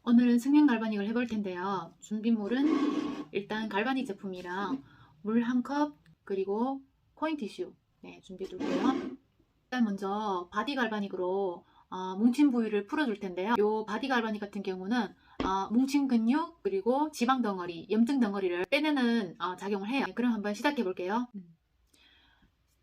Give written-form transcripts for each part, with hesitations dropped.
오늘은 승연 갈바닉을 해볼 텐데요. 준비물은 일단 갈바닉 제품이랑 물 한 컵, 그리고 코인 티슈 준비해 둘게요. 일단 먼저 바디 갈바닉으로 뭉친 부위를 풀어줄 텐데요. 이 바디 갈바닉 같은 경우는 뭉친 근육, 그리고 지방 덩어리, 염증 덩어리를 빼내는 작용을 해요. 그럼 한번 시작해 볼게요.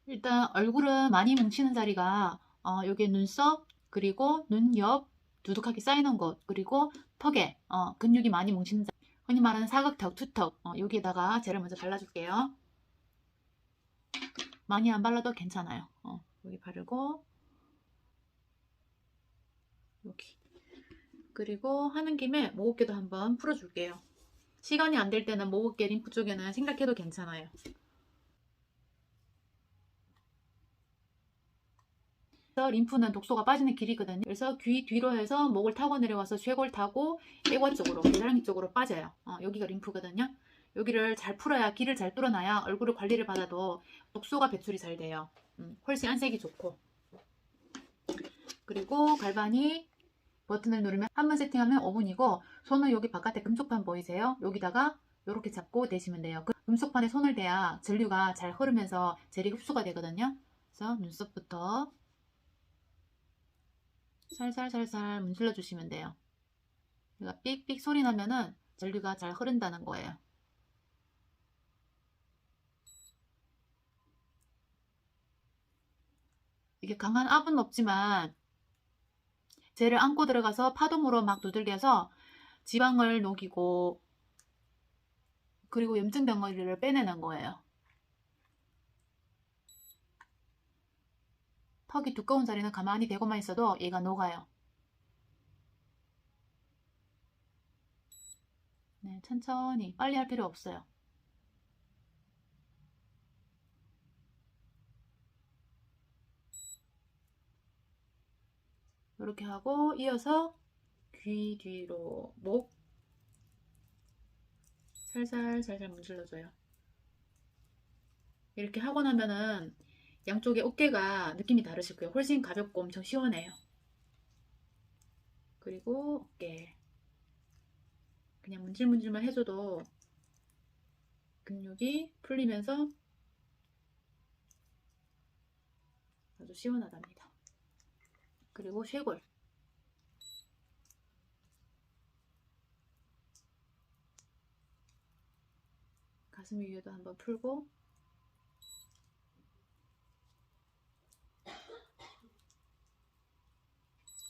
일단 얼굴은 많이 뭉치는 자리가 여기 눈썹, 그리고 눈 옆 두둑하게 쌓이는 곳, 그리고 턱에 근육이 많이 뭉치는 자리, 흔히 말하는 사각턱, 투턱, 여기에다가 젤을 먼저 발라줄게요. 많이 안 발라도 괜찮아요. 여기 바르고 여기, 그리고 하는 김에 목어깨도 한번 풀어줄게요. 시간이 안 될 때는 목어깨 림프 쪽에는 생각해도 괜찮아요. 림프는 독소가 빠지는 길이거든요. 그래서 귀 뒤로 해서 목을 타고 내려와서 쇄골 타고 애과 쪽으로, 겨드랑이 쪽으로 빠져요. 여기가 림프거든요. 여기를 잘 풀어야, 길을 잘 뚫어놔야 얼굴을 관리를 받아도 독소가 배출이 잘 돼요. 훨씬 안색이 좋고. 그리고 갈바닉 버튼을 누르면 한 번 세팅하면 5분이고, 손은 여기 바깥에 금속판 보이세요? 여기다가 이렇게 잡고 대시면 돼요. 그 금속판에 손을 대야 전류가 잘 흐르면서 젤이 흡수가 되거든요. 그래서 눈썹부터 살살살살 문질러 주시면 돼요. 그러니까 삑삑 소리 나면은 전류가 잘 흐른다는 거예요. 이게 강한 압은 없지만 젤을 안고 들어가서 파동으로 막 두들겨서 지방을 녹이고, 그리고 염증 덩어리를 빼내는 거예요. 턱이 두꺼운 자리는 가만히 대고만 있어도 얘가 녹아요. 천천히, 빨리 할 필요 없어요. 이렇게 하고 이어서 귀 뒤로 목 살살 문질러줘요. 이렇게 하고 나면은 양쪽의 어깨가 느낌이 다르실 거예요. 훨씬 가볍고 엄청 시원해요. 그리고 어깨 그냥 문질문질만 해줘도 근육이 풀리면서 아주 시원하답니다. 그리고 쇄골, 가슴 위에도 한번 풀고,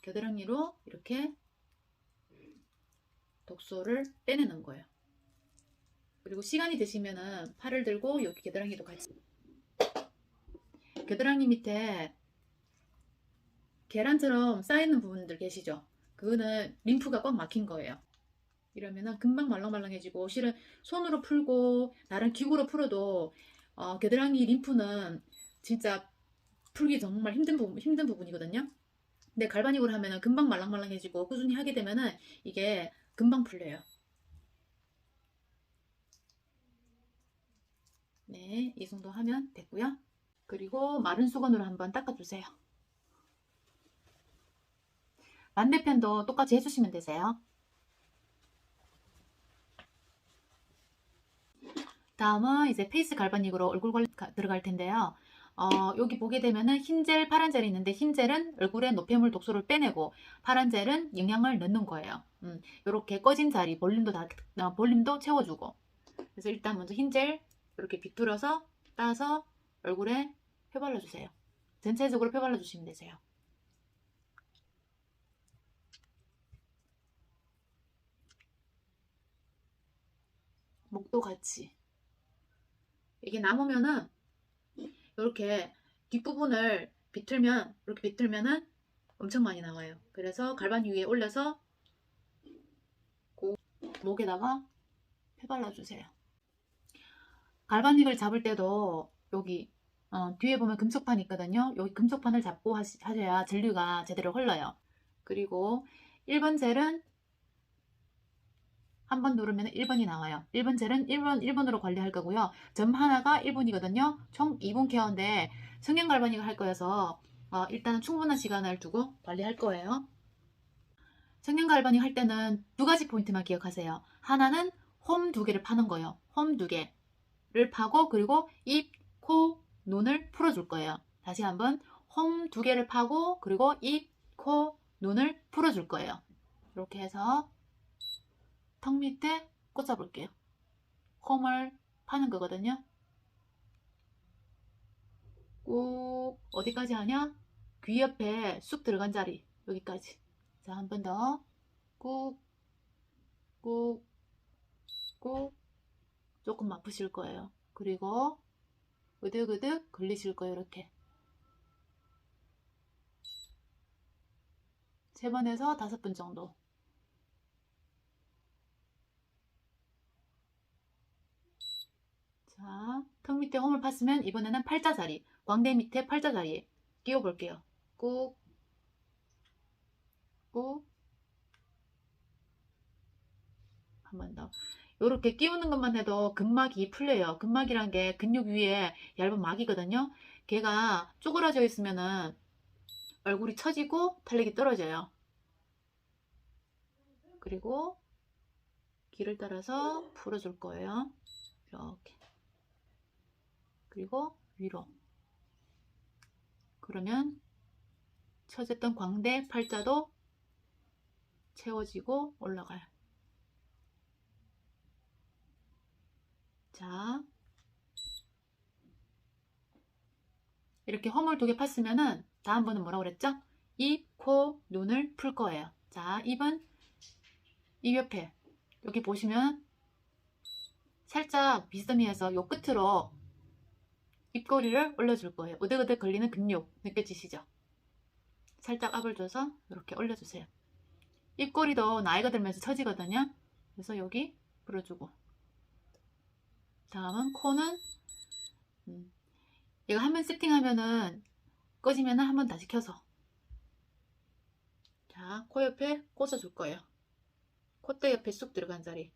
겨드랑이로 이렇게 독소를 빼내는 거예요. 그리고 시간이 되시면은 팔을 들고 여기 겨드랑이도 같이, 겨드랑이 밑에 계란처럼 쌓이는 부분들 계시죠? 그거는 림프가 꽉 막힌 거예요. 이러면은 금방 말랑말랑해지고, 실은 손으로 풀고 다른 기구로 풀어도 겨드랑이 림프는 진짜 풀기 정말 힘든 부분이거든요. 근데 갈바닉으로 하면은 금방 말랑말랑해지고, 꾸준히 하게 되면은 이게 금방 풀려요. 네, 이 정도 하면 됐고요. 그리고 마른 수건으로 한번 닦아주세요. 반대편도 똑같이 해주시면 되세요. 다음은 이제 페이스 갈바닉으로 얼굴 들어갈 텐데요. 여기 보게 되면은 흰 젤, 파란 젤이 있는데, 흰 젤은 얼굴에 노폐물 독소를 빼내고, 파란 젤은 영양을 넣는 거예요. 이렇게 꺼진 자리, 볼륨도 채워주고. 그래서 일단 먼저 흰 젤 이렇게 비틀어서 따서 얼굴에 펴발라주세요. 전체적으로 펴발라주시면 되세요. 목도 같이. 이게 남으면은 이렇게 뒷부분을 이렇게 비틀면은 엄청 많이 나와요. 그래서 갈바닉 위에 올려서 목에다가 펴발라주세요. 갈바닉을 잡을 때도 여기 뒤에 보면 금속판 있거든요. 여기 금속판을 잡고 하셔야 전류가 제대로 흘러요. 그리고 1번 젤은 한 번 누르면 1번이 나와요. 1번 젤은 1번으로 관리할 거고요. 점 하나가 1분이거든요. 총 2분 케어인데 성형 갈바닉을 할 거여서 일단은 충분한 시간을 두고 관리할 거예요. 청년 갈바닉 할 때는 두 가지 포인트만 기억하세요. 하나는 홈 2개를 파는 거예요. 홈 2개를 파고 그리고 입, 코, 눈을 풀어줄 거예요. 다시 한번 홈 2개를 파고 그리고 입, 코, 눈을 풀어줄 거예요. 이렇게 해서 턱 밑에 꽂아 볼게요. 홈을 파는 거거든요. 꾹 어디까지 하냐? 귀 옆에 쑥 들어간 자리 여기까지. 자, 한 번 더 꾹 꾹 꾹. 조금 아프실 거예요. 그리고 으득으득 걸리실 거예요. 이렇게 3번에서 5번 정도. 자, 턱 밑에 홈을 팠으면 이번에는 팔자자리, 광대 밑에 팔자자리에 끼워 볼게요. 꾹 꾹. 한 번 더. 이렇게 끼우는 것만 해도 근막이 풀려요. 근막이란 게 근육 위에 얇은 막이거든요. 걔가 쪼그라져 있으면은 얼굴이 처지고 탄력이 떨어져요. 그리고 길을 따라서 풀어줄 거예요. 이렇게. 그리고 위로. 그러면 처졌던 광대, 팔자도 채워지고 올라가요. 자, 이렇게 홈을 2개 팠으면은 다음번은 뭐라고 그랬죠? 입, 코, 눈을 풀 거예요. 자, 입은 입 옆에 여기 보시면 살짝 비스듬히해서 요 끝으로 입꼬리를 올려줄 거예요. 으득으득 걸리는 근육 느껴지시죠? 살짝 압을 줘서 이렇게 올려주세요. 입꼬리도 나이가 들면서 처지거든요. 그래서 여기 풀어주고. 다음은 코는 얘가 한 번 세팅하면은 꺼지면은 한 번 다시 켜서. 자, 코 옆에 꽂아줄 거예요. 콧대 옆에 쑥 들어간 자리.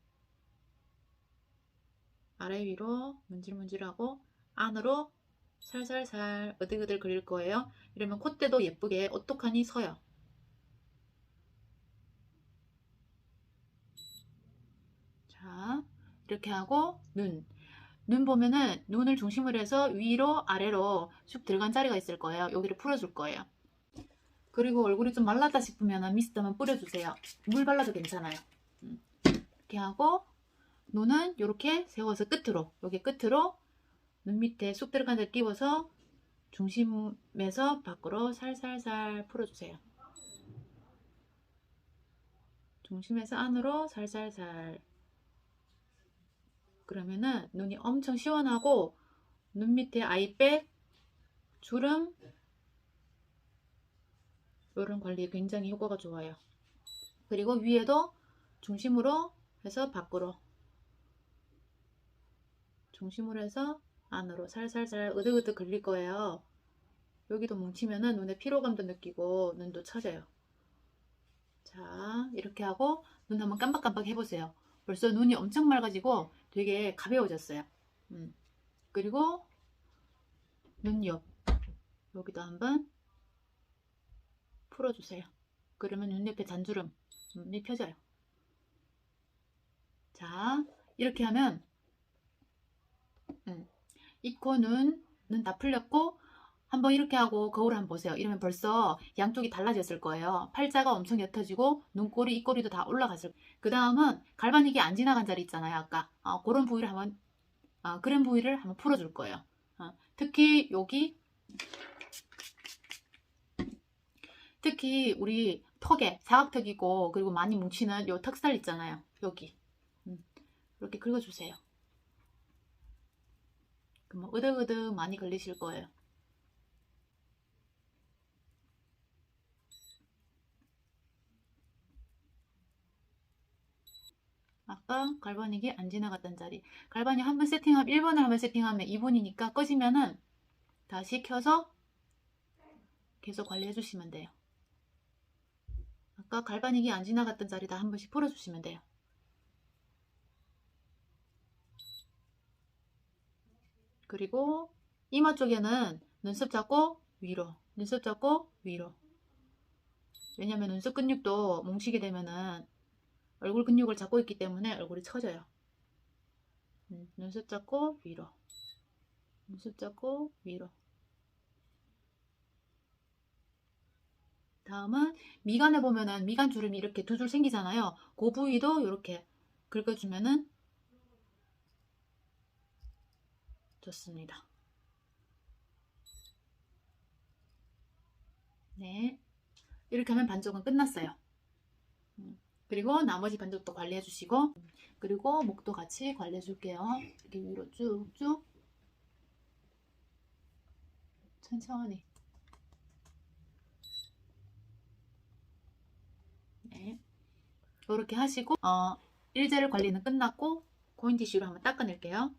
아래 위로 문질문질하고 안으로 살살살 으들으들 그릴 거예요. 이러면 콧대도 예쁘게 오똑하니 서요. 자, 이렇게 하고 눈 보면은 눈을 중심으로 해서 위로 아래로 쑥 들어간 자리가 있을 거예요. 여기를 풀어줄 거예요. 그리고 얼굴이 좀 말랐다 싶으면 미스트만 뿌려주세요. 물 발라도 괜찮아요. 이렇게 하고 눈은 이렇게 세워서 끝으로, 여기 끝으로 눈 밑에 쑥 들어간 데 끼워서 중심에서 밖으로 살살살 풀어주세요. 중심에서 안으로 살살살. 그러면은 눈이 엄청 시원하고 눈 밑에 아이백, 주름 이런 관리에 굉장히 효과가 좋아요. 그리고 위에도 중심으로 해서 밖으로, 중심으로 해서 안으로 살살살 으득으득 걸릴 거예요. 여기도 뭉치면은 눈에 피로감도 느끼고 눈도 처져요. 자, 이렇게 하고 눈 한번 깜빡깜빡 해보세요. 벌써 눈이 엄청 맑아지고 되게 가벼워졌어요. 그리고 눈 옆 여기도 한번 풀어주세요. 그러면 눈 옆에 잔주름이 펴져요. 자, 이렇게 하면 입, 코, 눈 다 풀렸고 한번 이렇게 하고 거울을 한번 보세요. 이러면 벌써 양쪽이 달라졌을 거예요. 팔자가 엄청 옅어지고 눈꼬리, 입꼬리도 다 올라갔을 거예요. 그 다음은 갈바닉이 안 지나간 자리 있잖아요. 아까 그런 부위를 한번 그런 부위를 한번 풀어줄 거예요. 특히 여기, 특히 우리 턱에 사각턱이고 그리고 많이 뭉치는 요 턱살 있잖아요. 여기 이렇게 긁어주세요. 그러면 으득으득 많이 걸리실 거예요. 아까 갈바닉이 안 지나갔던 자리, 갈바닉 한번 세팅하면 1번을 한번 세팅하면 2분이니까 꺼지면은 다시 켜서 계속 관리해 주시면 돼요. 아까 갈바닉이 안 지나갔던 자리 다 한 번씩 풀어 주시면 돼요. 그리고 이마 쪽에는 눈썹 잡고 위로, 눈썹 잡고 위로. 왜냐면 눈썹 근육도 뭉치게 되면은 얼굴 근육을 잡고 있기 때문에 얼굴이 처져요. 눈썹 잡고 위로, 눈썹 잡고 위로. 다음은 미간에 보면은 미간 주름이 이렇게 두 줄 생기잖아요. 그 부위도 이렇게 긁어주면은 좋습니다. 네, 이렇게 하면 반쪽은 끝났어요. 그리고 나머지 반쪽도 관리해 주시고, 그리고 목도 같이 관리해 줄게요. 이렇게 위로 쭉쭉 천천히. 네, 이렇게 하시고 일제를 관리는 끝났고 고인 티슈로 한번 닦아낼게요.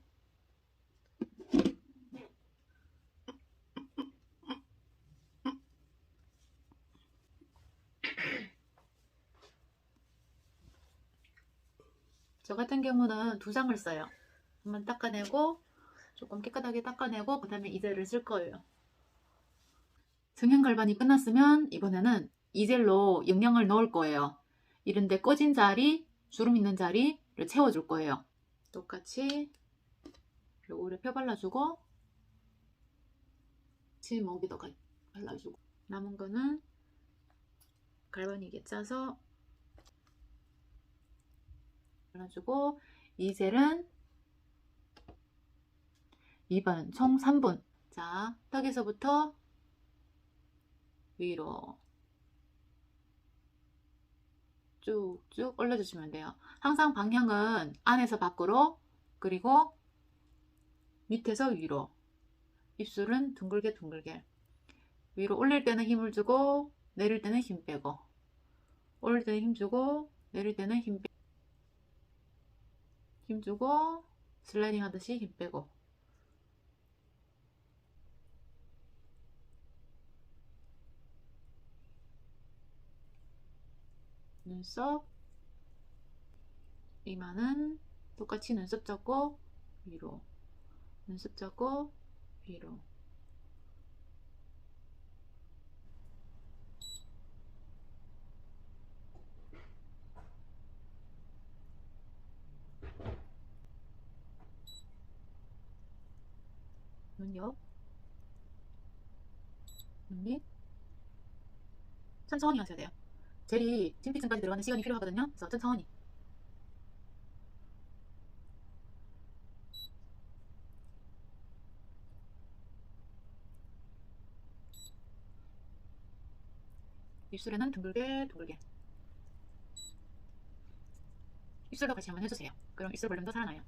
저 같은 경우는 두 장을 써요. 한번 닦아내고 조금 깨끗하게 닦아내고 그 다음에 이젤을 쓸 거예요. 성형 갈반이 끝났으면 이번에는 이젤로 영양을 넣을 거예요. 이런데 꺼진 자리, 주름 있는 자리를 채워줄 거예요. 똑같이 요거를 펴 발라주고 목에도 발라주고 남은 거는 갈바닉에 짜서 발라주고 이젤은 2번, 총 3분. 자, 턱에서부터 위로 쭉쭉 올려주시면 돼요. 항상 방향은 안에서 밖으로, 그리고 밑에서 위로. 입술은 둥글게 둥글게. 위로 올릴 때는 힘을 주고 내릴 때는 힘 빼고, 올릴 때는 힘 주고 내릴 때는 힘 주고 슬라이딩 하듯이 힘 빼고. 눈썹, 이마는 똑같이 눈썹 잡고 위로, 눈썹 잡고 위로. 눈 옆, 눈 밑. 천천히 하셔야 돼요. 젤이 진피층까지 들어가는 시간이 필요하거든요. 그래서 천천히. 입술에는 둥글게 둥글게. 입술도 같이 한번 해주세요. 그럼 입술 볼륨도 살아나요.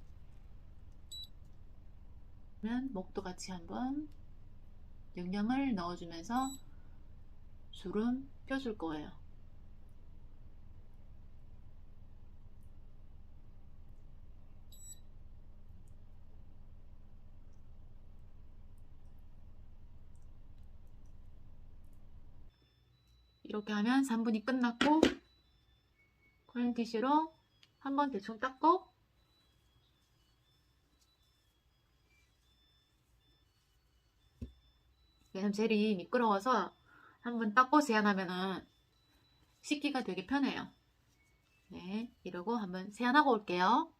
그러면 목도 같이 한번 영양을 넣어주면서 주름 펴줄 거예요. 이렇게 하면 3분이 끝났고 코인 티슈로 한번 대충 닦고 얘는 젤이 미끄러워서 한번 닦고 세안하면은 씻기가 되게 편해요. 네, 이러고 한번 세안하고 올게요.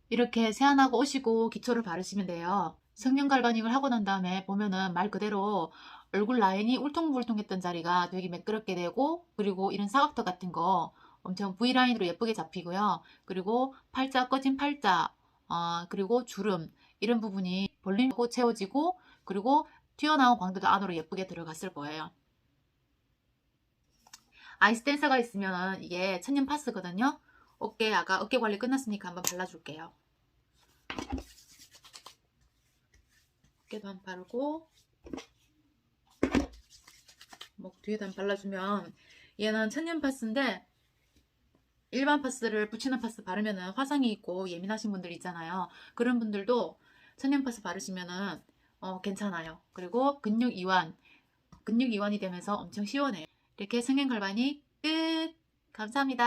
이렇게 세안하고 오시고 기초를 바르시면 돼요. 성형 갈바닉을 하고 난 다음에 보면은 말 그대로 얼굴 라인이 울퉁불퉁했던 자리가 되게 매끄럽게 되고, 그리고 이런 사각턱 같은 거 엄청 V라인으로 예쁘게 잡히고요. 그리고 팔자, 꺼진 팔자, 그리고 주름, 이런 부분이 볼륨있고 채워지고, 그리고 튀어나온 광대도 안으로 예쁘게 들어갔을 거예요. 아이스 댄서가 있으면 이게 천연 파스거든요. 아까 어깨 관리 끝났으니까 한번 발라줄게요. 어깨도 한번 바르고 목 뒤에도 한번 발라주면, 얘는 천연 파스인데 일반 파스를 붙이는 파스 바르면은 화상이 있고 예민하신 분들 있잖아요. 그런 분들도 천연 파스 바르시면은 괜찮아요. 그리고 근육이 되면서 엄청 시원해요. 이렇게 성형 갈바닉 끝! 감사합니다.